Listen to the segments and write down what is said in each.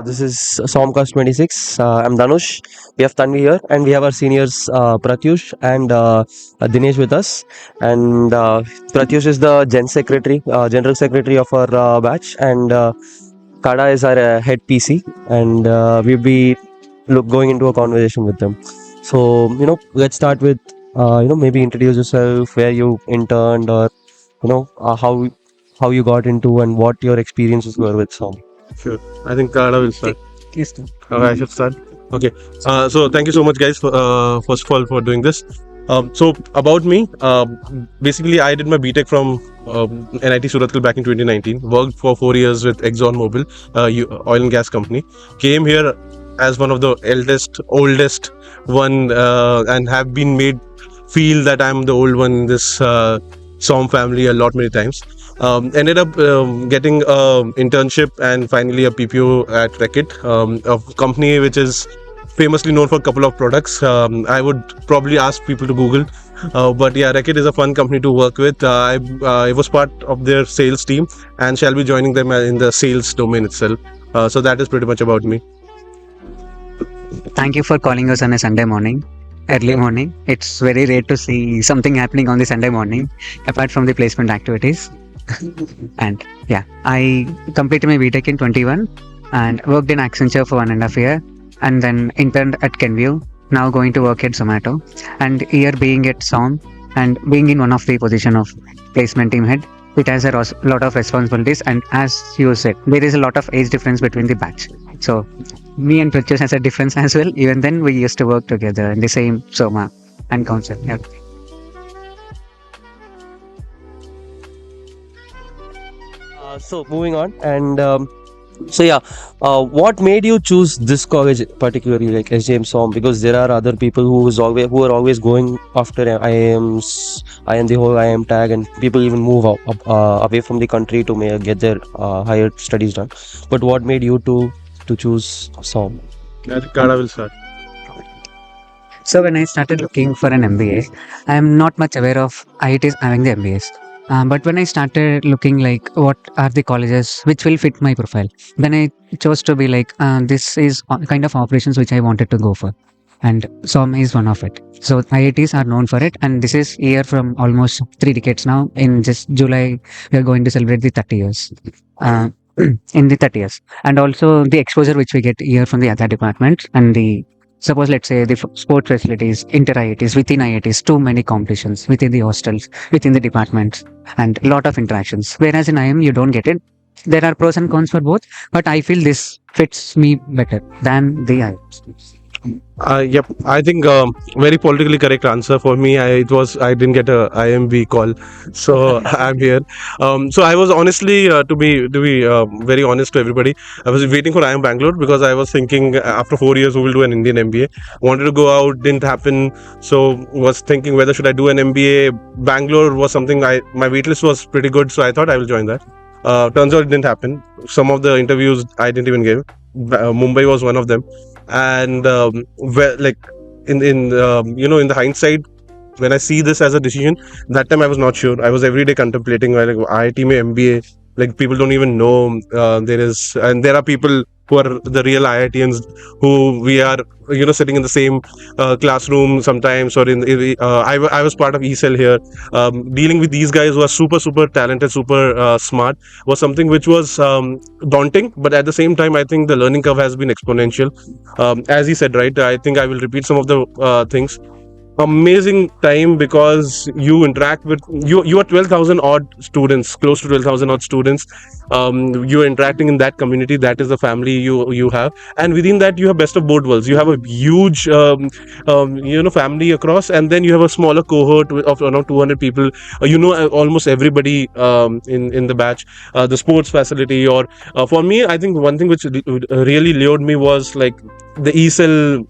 This is SOMCast'26. I'm Danush. We have Tanvi here, and we have our seniors Pratyush and Dinesh with us. And Pratyush is the General Secretary of our batch, and Kada is our head PC. And we'll be going into a conversation with them. So let's start with maybe introduce yourself, where you interned, or how you got into and what your experiences were with SOM. Sure. I think Kada will start. Please do. I should start. Okay. So thank you so much, guys, for, first of all, for doing this. So about me, basically, I did my BTech from NIT Surathkal back in 2019. Worked for 4 years with ExxonMobil, oil and gas company. Came here as one of the oldest one, and have been made feel that I'm the old one in this SOM family many times. Ended up getting an internship and finally a PPO at Reckitt, a company which is famously known for a couple of products. I would probably ask people to Google, but yeah, Reckitt is a fun company to work with. I was part of their sales team and shall be joining them in the sales domain itself. So that is pretty much about me. Thank you for calling us on a Sunday morning, early morning. It's very rare to see something happening on the Sunday morning, apart from the placement activities. And yeah, I completed my BTech in 21 and worked in Accenture for 1.5 years, and then interned at Kenview. Now going to work at Zomato, and here being at SOM and being in one of the position of placement team head, it has a lot of responsibilities. And as you said, there is a lot of age difference between the batch. So me and Pratyush has a difference as well. Even then, we used to work together in the same Soma and council. Yeah. So moving on, and what made you choose this college particularly, like SJMSOM? Because there are other people who are always going after IIMs, IIM, the whole IIM tag, and people even move away from the country to get their higher studies done. But what made you to choose SOM? I think Kada will start. So when I started looking for an MBA, I am not much aware of IITs having the MBAs. But when I started looking like what are the colleges which will fit my profile, then I chose to be like, this is kind of operations which I wanted to go for. And SOM is one of it. So IITs are known for it. And this is year from almost 3 decades now. In just July, we are going to celebrate the 30 years. In the 30 years. And also the exposure which we get here from the other departments and suppose let's say the sport facilities, inter-IITs, within IITs, too many competitions within the hostels, within the departments, and a lot of interactions. Whereas in IIM, you don't get it. There are pros and cons for both, but I feel this fits me better than the IIMs. Yep, I think very politically correct answer for me. I didn't get a IMB call, so I'm here. So I was honestly, to be very honest to everybody, I was waiting for IIM Bangalore because I was thinking after 4 years who will do an Indian MBA. Wanted to go out, didn't happen. So was thinking whether should I do an MBA. Bangalore was something my waitlist was pretty good, so I thought I will join that. Turns out it didn't happen. Some of the interviews I didn't even give. Mumbai was one of them. And like in the hindsight, when I see this as a decision, that time I was not sure. I was every day contemplating like IIT mein MBA, like people don't even know there are people who are the real IITians who we are sitting in the same classroom sometimes, or I was part of ECEL here. Dealing with these guys who are super talented, super smart was something which was daunting, but at the same time I think the learning curve has been exponential. As he said, right, I think I will repeat some of the things. Amazing time because you interact with you are 12,000 odd students, close to 12,000 odd students. You're interacting in that community. That is the family you have, and within that you have best of both worlds. You have a huge family across, and then you have a smaller cohort of around 200 people. Almost everybody in the batch. The sports facility, or for me, I think one thing which really lured me was like the ECEL.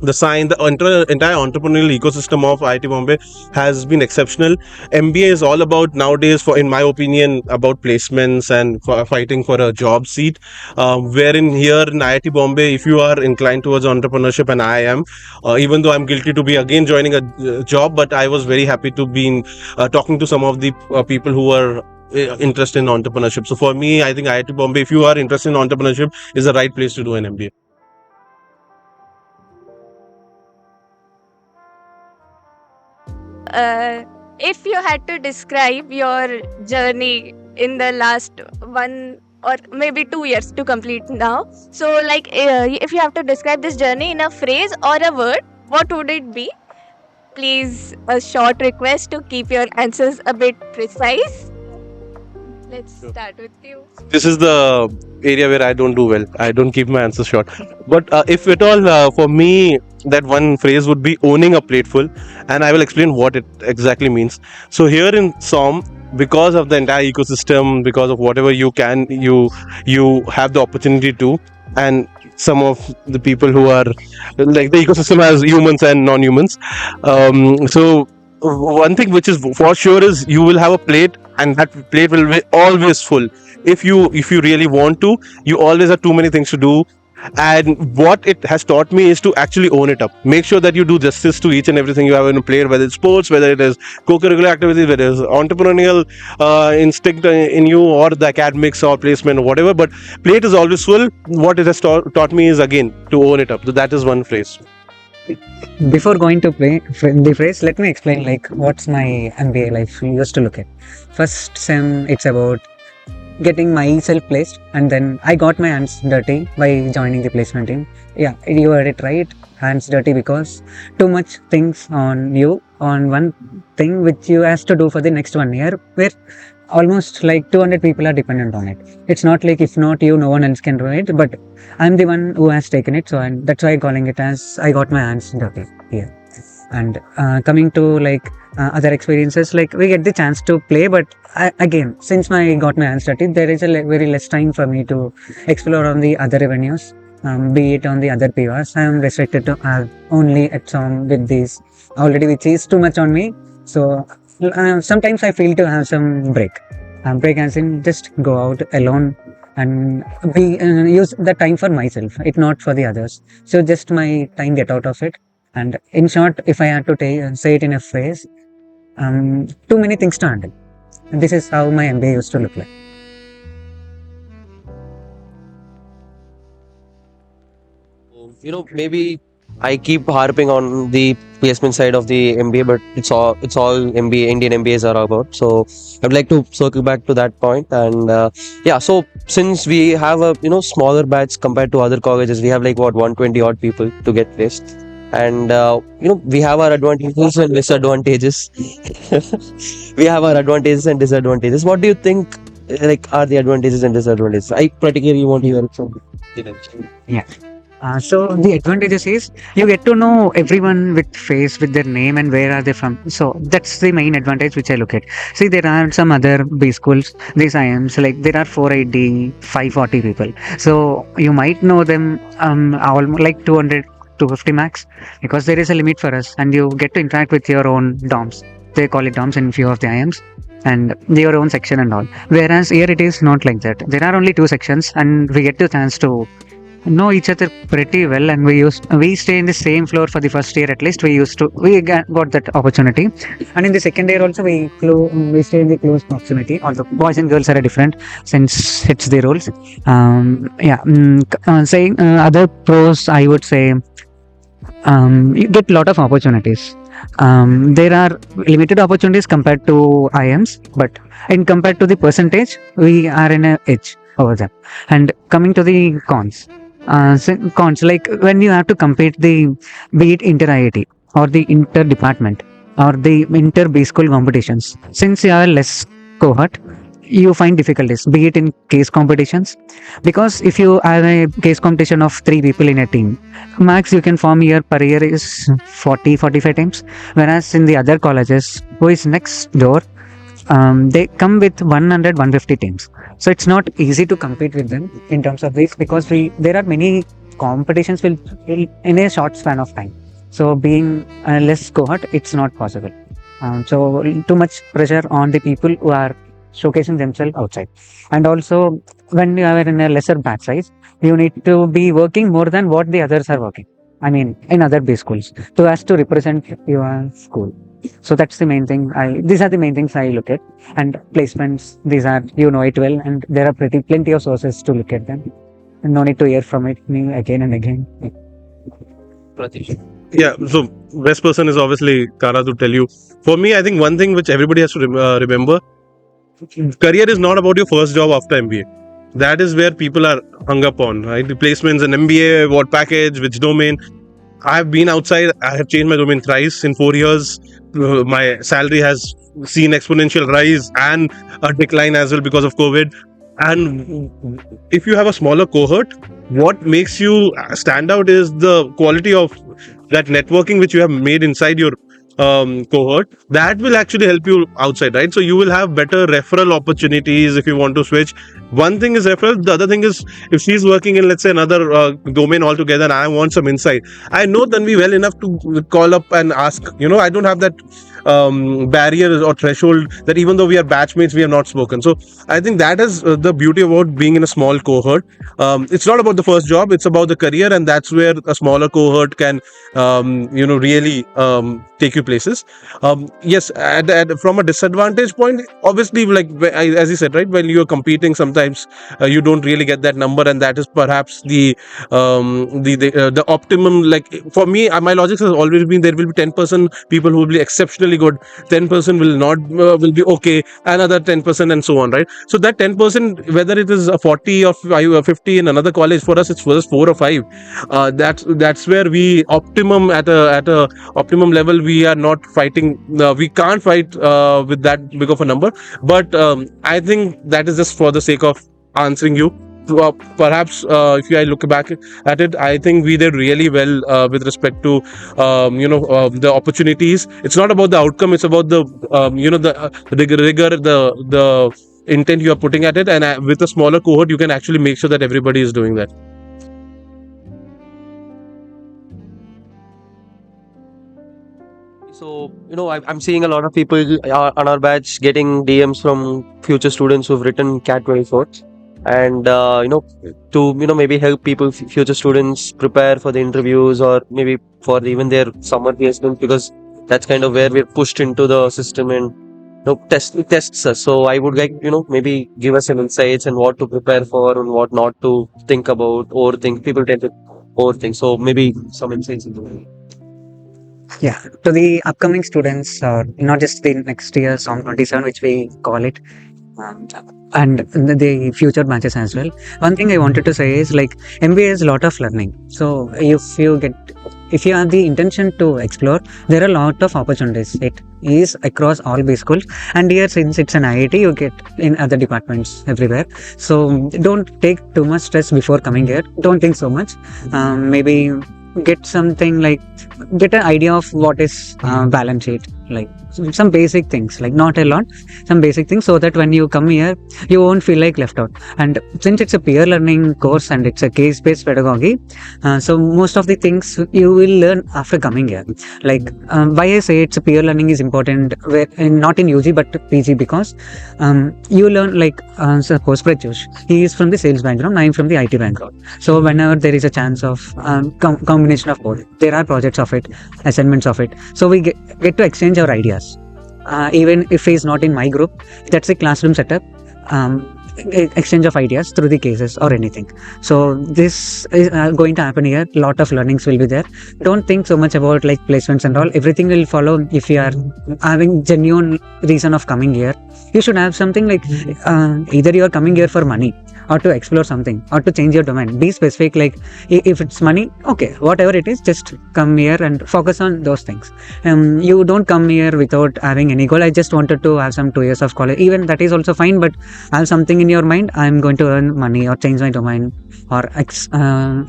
The entire entrepreneurial ecosystem of IIT Bombay has been exceptional. MBA is all about nowadays, in my opinion, about placements and fighting for a job seat. Wherein here in IIT Bombay, if you are inclined towards entrepreneurship, and I am, even though I'm guilty to be again joining a job, but I was very happy to be talking to some of the people who were interest in entrepreneurship. So for me, I think IIT Bombay, if you are interested in entrepreneurship, is the right place to do an MBA. If you had to describe your journey in the last 1 or maybe 2 years to complete now, so like if you have to describe this journey in a phrase or a word, what would it be? Please, a short request to keep your answers a bit precise. Let's start with you. This is the area where I don't do well. I don't keep my answers short. But if at all, for me, that one phrase would be owning a plateful, and I will explain what it exactly means. So here in SOM, because of the entire ecosystem, because of whatever you have the opportunity to, and some of the people who are like the ecosystem has humans and non-humans. So one thing which is for sure is you will have a plate, and that plate will be always full. If you really want to, you always have too many things to do. And what it has taught me is to actually own it up. Make sure that you do justice to each and everything you have in a plate, whether it's sports, whether it is co-curricular activities, whether it is entrepreneurial instinct in you, or the academics or placement or whatever. But plate is always full. What it has taught me is, again, to own it up. So that is one phrase. Before going to play the phrase, let me explain like what's my MBA life used to look at. First sem, it's about getting myself placed, and then I got my hands dirty by joining the placement team. Yeah, you heard it right, hands dirty, because too much things on you on one thing which you has to do for the next 1 year, where almost like 200 people are dependent on it. It's not like if not you, no one else can do it, but I'm the one who has taken it, so that's why I'm calling it as I got my hands dirty here. And coming to like other experiences, like we get the chance to play, but again, since I got my hands dirty, there is a very less time for me to explore on the other revenues, be it on the other PRs. I am restricted to only at SOM with these already, which is too much on me. So sometimes I feel to have some break. Break as in just go out alone and be use the time for myself. It's not for the others. So just my time get out of it. And in short, if I had to say it in a phrase, too many things to handle. And this is how my MBA used to look like. Maybe I keep harping on the placement side of the MBA, but it's all MBA, Indian MBAs are about. So I'd like to circle back to that point. And yeah, so since we have a smaller batch compared to other colleges, we have like what 120 odd people to get placed, and we have our advantages and disadvantages. We have our advantages and disadvantages. What do you think? Like, are the advantages and disadvantages? I particularly want to hear it from Dinesh. Yeah. So the advantages is you get to know everyone with face, with their name, and where are they from. So that's the main advantage which I look at. See, there are some other B schools, these IIMs, like there are 480, 540 people. So you might know them almost like 200, 250 max, because there is a limit for us, and you get to interact with your own DOMs. They call it DOMs in few of the IIMs, and your own section and all. Whereas here it is not like that. There are only two sections, and we get the chance to know each other pretty well, and we stay in the same floor for the first year. At least we got that opportunity, and in the second year also we stay in the close proximity, although boys and girls are different since it's the rules. Saying other pros, I would say you get a lot of opportunities. There are limited opportunities compared to IMs, but in compared to the percentage, we are in a edge over them. And coming to the cons, cons like when you have to compete be it inter IIT or the inter department or the inter B school competitions, since you are less cohort, you find difficulties, be it in case competitions, because if you have a case competition of 3 people in a team, max you can form year per year is 40-45 times, whereas in the other colleges who is next door, they come with 100-150 teams. So it's not easy to compete with them in terms of this, because there are many competitions will in a short span of time. So being a less cohort, it's not possible. So too much pressure on the people who are showcasing themselves outside. And also when you are in a lesser batch size, you need to be working more than what the others are working. I mean, in other B schools, to represent your school. So that's the main thing. These are the main things I look at. And placements, these are, you know it well, and there are plenty of sources to look at them. And no need to hear from it me again and again. Pratyush. Yeah, so best person is obviously Kara to tell you. For me, I think one thing which everybody has to remember: career is not about your first job after MBA. That is where people are hung up on, right? The placements in MBA, what package, which domain. I've been outside. I have changed my domain thrice in 4 years. My salary has seen exponential rise and a decline as well because of COVID. And if you have a smaller cohort, what makes you stand out is the quality of that networking which you have made inside your cohort. That will actually help you outside, right? So you will have better referral opportunities if you want to switch. One thing is referral. The other thing is if she's working in, let's say, another domain altogether, and I want some insight. I know Tanvi well enough to call up and ask. I don't have that barrier or threshold that even though we are batchmates, we have not spoken. So I think that is the beauty about being in a small cohort. It's not about the first job; it's about the career, and that's where a smaller cohort can, really take you places. Yes, from a disadvantage point, obviously, like as you said, right, when you're competing, sometimes you don't really get that number, and that is perhaps the optimum. Like for me, my logic has always been there will be 10% people who will be exceptionally good, 10% will not will be okay, another 10%, and so on, right? So that 10%, whether it is a 40 or 50 in another college, for us it's first 4 or 5. That's where we optimum at a optimum level. We are not fighting. We can't fight with that big of a number. But I think that is just for the sake of answering you. Perhaps if I look back at it, I think we did really well with respect to the opportunities. It's not about the outcome; it's about the the rigor, the intent you are putting at it, and with a smaller cohort, you can actually make sure that everybody is doing that. So, I'm seeing a lot of people on our batch getting DMs from future students who've written CAT 24. And, to, maybe help people, future students prepare for the interviews or maybe for even their summer placement, because that's kind of where we're pushed into the system and, tests us. So I would like, maybe give us some insights and what to prepare for and what not to think about, overthink. People tend to overthink. So maybe some insights into that. Yeah, to the upcoming students, not just the next year, SOM 27, which we call it, um, and the future batches as well. One thing I wanted to say is like MBA is a lot of learning. So if you have the intention to explore, there are a lot of opportunities. It is across all B schools, and here since it's an IIT, you get in other departments everywhere. So don't take too much stress before coming here. Don't think so much. Maybe get something like get an idea of what is balance sheet, like some basic things, like not a lot, some basic things, so that when you come here you won't feel like left out. And since it's a peer learning course and it's a case based pedagogy, so most of the things you will learn after coming here. Like why I say it's a peer learning is important not in UG but PG, because you learn like suppose Pratyush, he is from the sales background, I am from the IT background. So whenever there is a chance of combination of both, there are projects of it, assignments of it, so we get to exchange our ideas. Even if he's not in my group, that's a classroom setup. Exchange of ideas through the cases or anything. So this is going to happen here. Lot of learnings will be there. Don't think so much about like placements and all. Everything will follow. If you are having genuine reason of coming here, you should have something like either you are coming here for money or to explore something or to change your domain. Be specific. Like if it's money, okay, whatever it is, just come here and focus on those things. You don't come here without having any goal. I just wanted to have some 2 years of college. Even that is also fine, but have something in your mind. I'm going to earn money or change my domain or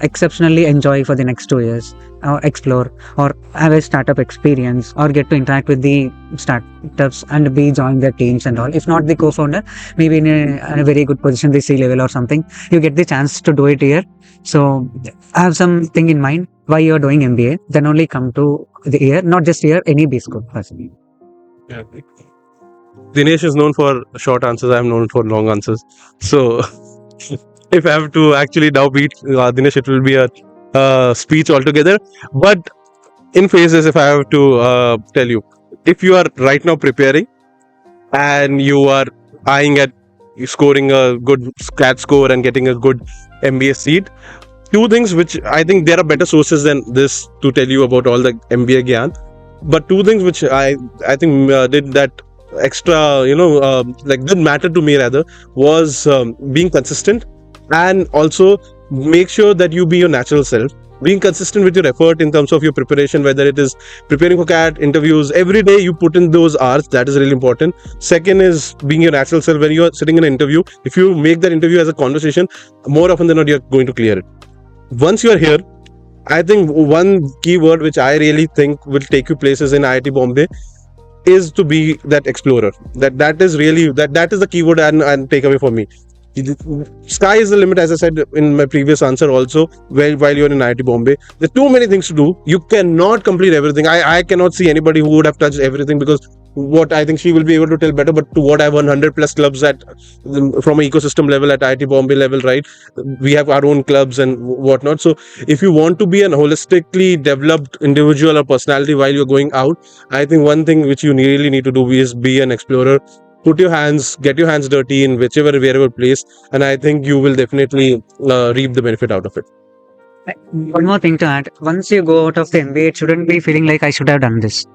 exceptionally enjoy for the next 2 years, or explore or have a startup experience or get to interact with the startups and be join their teams and all. If not the co-founder, maybe in a very good position, the C level or something, you get the chance to do it here. So have something in mind why you're doing MBA, then only come to the year, not just here, any B school person. Yeah. Dinesh is known for short answers. I'm known for long answers. So if I have to actually now beat Dinesh, it will be a speech altogether. But in phases, if I have to tell you, if you are right now preparing and you are eyeing at scoring a good CAT score and getting a good MBA seat, two things which I think there are better sources than this to tell you about all the MBA gyan. But two things which I think did that extra, like did matter to me rather, was being consistent, and also make sure that you be your natural self. Being consistent with your effort in terms of your preparation, whether it is preparing for CAT interviews, every day you put in those hours. That is really important. Second is being your natural self. When you are sitting in an interview, if you make that interview as a conversation, more often than not, you're going to clear it. Once you are here, I think one key word which I really think will take you places in IIT Bombay is to be that explorer. That is really that is the keyword and takeaway for me. Sky is the limit, as I said in my previous answer also. While you're in IIT Bombay, there's too many things to do. You cannot complete everything. I cannot see anybody who would have touched everything, because what I think she will be able to tell better. But to what I've 100 plus clubs at from an ecosystem level at IIT Bombay level, right? We have our own clubs and whatnot. So if you want to be an holistically developed individual or personality while you're going out, I think one thing which you really need to do is be an explorer. Get your hands dirty in wherever place, and I think you will definitely reap the benefit out of it. One more thing to add. Once you go out of the MBA, it shouldn't be feeling like I should have done this.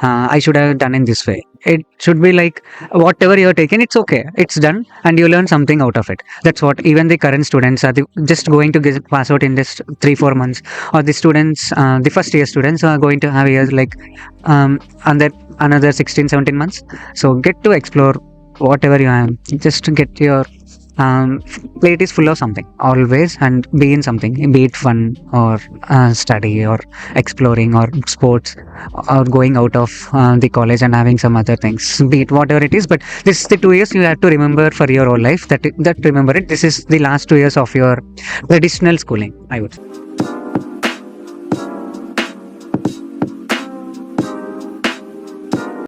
I should have done in this way. It should be like whatever you're taking, it's okay. It's done and you learn something out of it. That's what even the current students are just going to pass out in this 3-4 months, or the students, the first year students are going to have years like under another 16-17 months. So get to explore whatever you have. Just to get your plate is full of something always, and be in something, be it fun or study or exploring or sports or going out of the college and having some other things, be it whatever it is. But this is the 2 years you have to remember for your whole life, that remember it, this is the last 2 years of your traditional schooling, I would say.